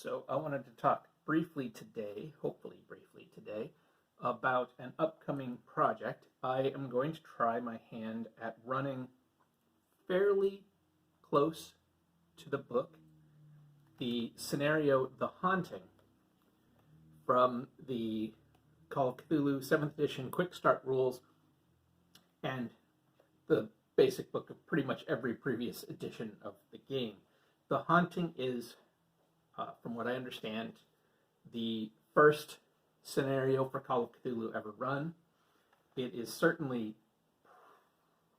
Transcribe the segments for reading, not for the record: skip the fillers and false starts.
So I wanted to talk briefly today, hopefully briefly today, about an upcoming project. I am going to try my hand at running fairly close to the book the scenario The Haunting from the Call of Cthulhu 7th edition Quick Start rules and the basic book of pretty much every previous edition of the game. The Haunting is, from what I understand, the first scenario for Call of Cthulhu ever run. It is certainly,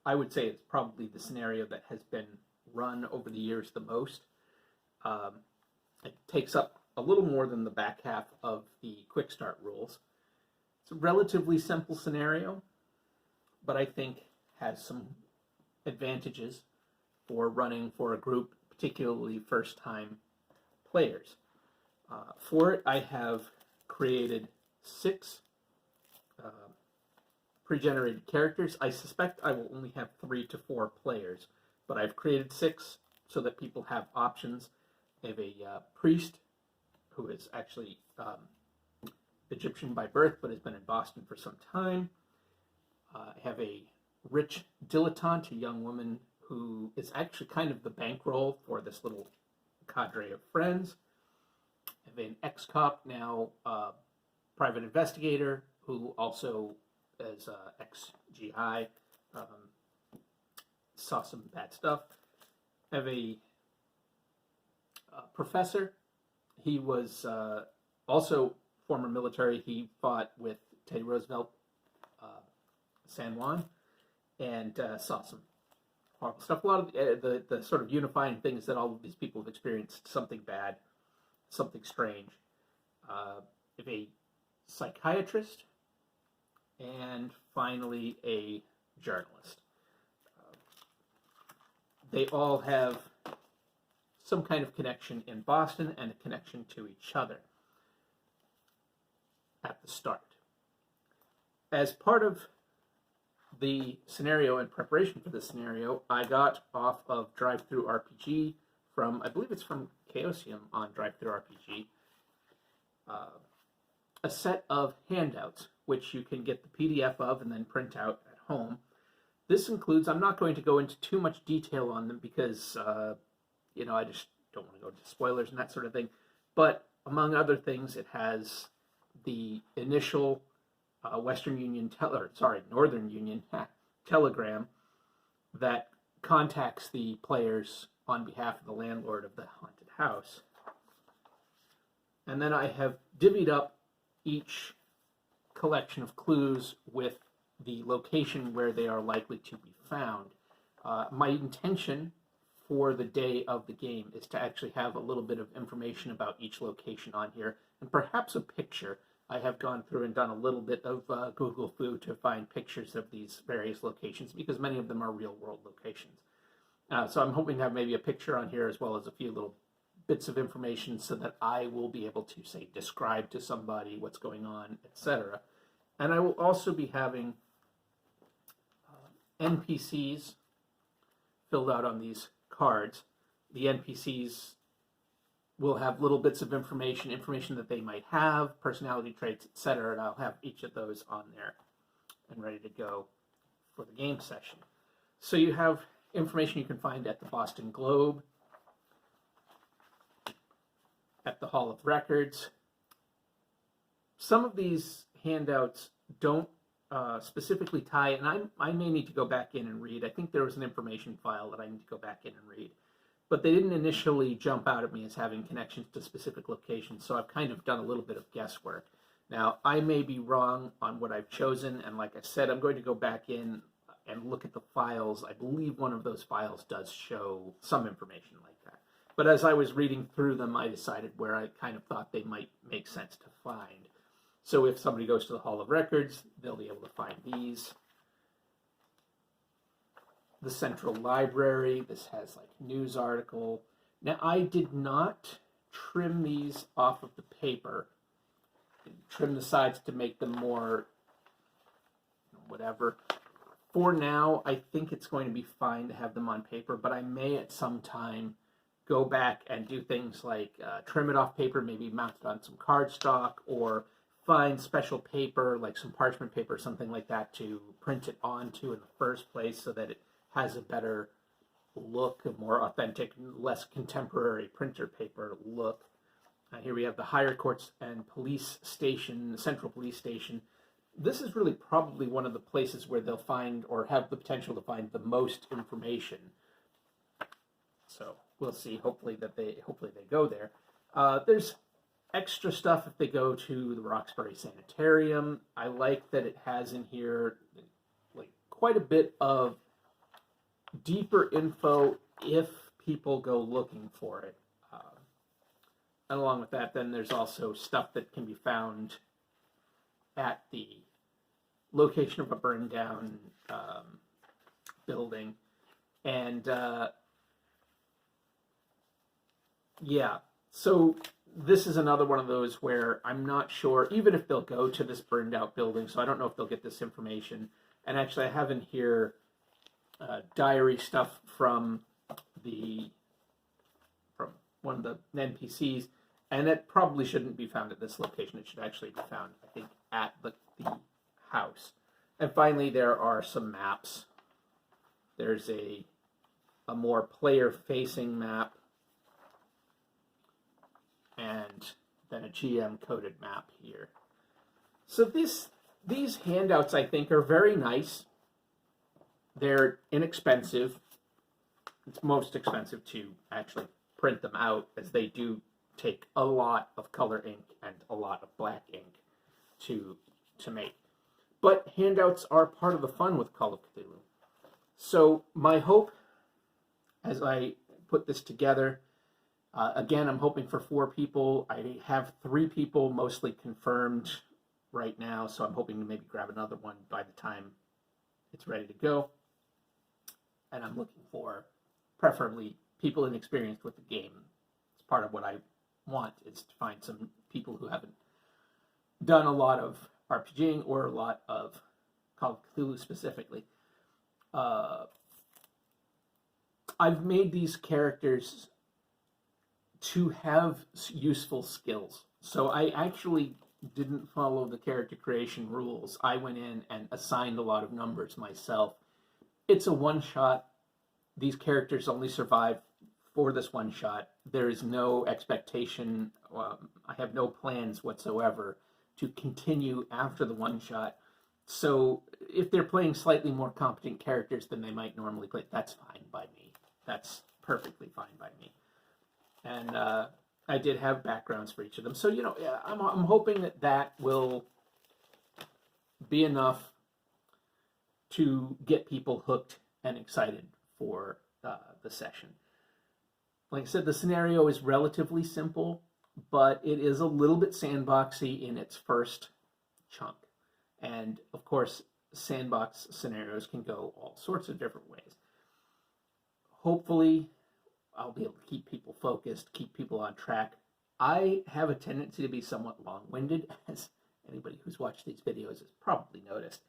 I would say it's probably the scenario that has been run over the years the most. It takes up a little more than the back half of the Quick Start rules. It's a relatively simple scenario, but I think has some advantages for running for a group, particularly first-time players. For it, I have created 6 pre-generated characters. I suspect I will only have 3 to 4 players, but I've created 6 so that people have options. I have a priest who is actually Egyptian by birth, but has been in Boston for some time. I have a rich dilettante, a young woman who is actually kind of the bankroll for this little cadre of friends. I have an ex-cop, now private investigator, who also is ex-GI, saw some bad stuff. I have a professor. He was also former military. He fought with Teddy Roosevelt, San Juan, and saw some horrible stuff. A lot of the sort of unifying thing is that all of these people have experienced something bad, something strange. If a psychiatrist, and finally a journalist. They all have some kind of connection in Boston and a connection to each other at the start. As part of the scenario and preparation for this scenario, I got off of Drive-Thru-RPG from, I believe it's from Chaosium on Drive-Thru-RPG, a set of handouts, which you can get the PDF of and then print out at home. This includes, I'm not going to go into too much detail on them because, I just don't want to go into spoilers and that sort of thing. But among other things, it has the initial Northern Union telegram that contacts the players on behalf of the landlord of the haunted house. And then I have divvied up each collection of clues with the location where they are likely to be found. My intention for the day of the game is to actually have a little bit of information about each location on here, and perhaps a picture. I have gone through and done a little bit of Google Foo to find pictures of these various locations, because many of them are real-world locations. So I'm hoping to have maybe a picture on here as well as a few little bits of information so that I will be able to, say, describe to somebody what's going on, etc. And I will also be having NPCs filled out on these cards. The NPCs will have little bits of information that they might have, personality traits, etc., and I'll have each of those on there and ready to go for the game session. So you have information you can find at the Boston Globe, at the Hall of Records. Some of these handouts don't specifically tie, and I may need to go back in and read. I think there was an information file that I need to go back in and read. But they didn't initially jump out at me as having connections to specific locations, so I've kind of done a little bit of guesswork. Now, I may be wrong on what I've chosen, and like I said, I'm going to go back in and look at the files. I believe one of those files does show some information like that. But as I was reading through them, I decided where I kind of thought they might make sense to find. So if somebody goes to the Hall of Records, they'll be able to find these. The Central Library, this has like news article. Now, I did not trim these off of the paper, trim the sides to make them more whatever. For now, I think it's going to be fine to have them on paper, but I may at some time go back and do things like trim it off paper, maybe mount it on some cardstock, or find special paper, like some parchment paper, something like that, to print it onto in the first place so that it has a better look, a more authentic, less contemporary printer paper look. Here we have the higher courts and police station, the central police station. This is really probably one of the places where they'll find, or have the potential to find, the most information. So we'll see. Hopefully they go there. There's extra stuff if they go to the Roxbury Sanitarium. I like that it has in here like quite a bit of deeper info if people go looking for it. And along with that, then there's also stuff that can be found at the location of a burned down building. And yeah, so this is another one of those where I'm not sure, even if they'll go to this burned out building, so I don't know if they'll get this information. And actually I have in here diary stuff from one of the NPCs, and it probably shouldn't be found at this location. It should actually be found, I think, at the house. And finally, there are some maps. There's a more player-facing map, and then a GM-coded map here. So these handouts, I think, are very nice. They're inexpensive. It's most expensive to actually print them out, as they do take a lot of color ink and a lot of black ink to make. But handouts are part of the fun with Call of Cthulhu. So my hope, as I put this together, again, I'm hoping for 4 people. I have 3 people mostly confirmed right now, so I'm hoping to maybe grab another one by the time it's ready to go. And I'm looking for, preferably, people inexperienced with the game. It's part of what I want, is to find some people who haven't done a lot of RPGing or a lot of Call of Cthulhu specifically. I've made these characters to have useful skills. So I actually didn't follow the character creation rules. I went in and assigned a lot of numbers myself. It's a one-shot. These characters only survive for this one-shot. There is no expectation. I have no plans whatsoever to continue after the one-shot. So if they're playing slightly more competent characters than they might normally play, that's fine by me. That's perfectly fine by me. And I did have backgrounds for each of them. So, you know, I'm hoping that that will be enough to get people hooked and excited for the session. Like I said, the scenario is relatively simple, but it is a little bit sandboxy in its first chunk. And, of course, sandbox scenarios can go all sorts of different ways. Hopefully, I'll be able to keep people focused, keep people on track. I have a tendency to be somewhat long-winded, as anybody who's watched these videos has probably noticed.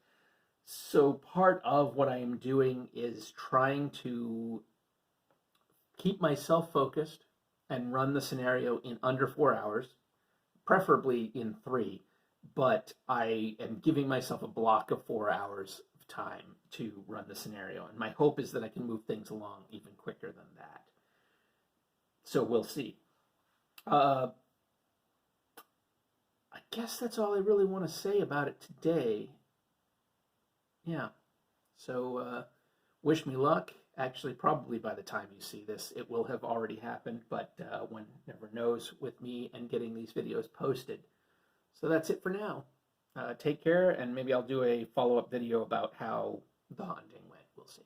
So part of what I am doing is trying to keep myself focused and run the scenario in under 4 hours, preferably in 3, but I am giving myself a block of 4 hours of time to run the scenario, and my hope is that I can move things along even quicker than that. So we'll see. I guess that's all I really want to say about it today. Yeah. So wish me luck. Actually, probably by the time you see this, it will have already happened, but one never knows with me and getting these videos posted. So that's it for now. Take care, and maybe I'll do a follow-up video about how the hunting went. We'll see.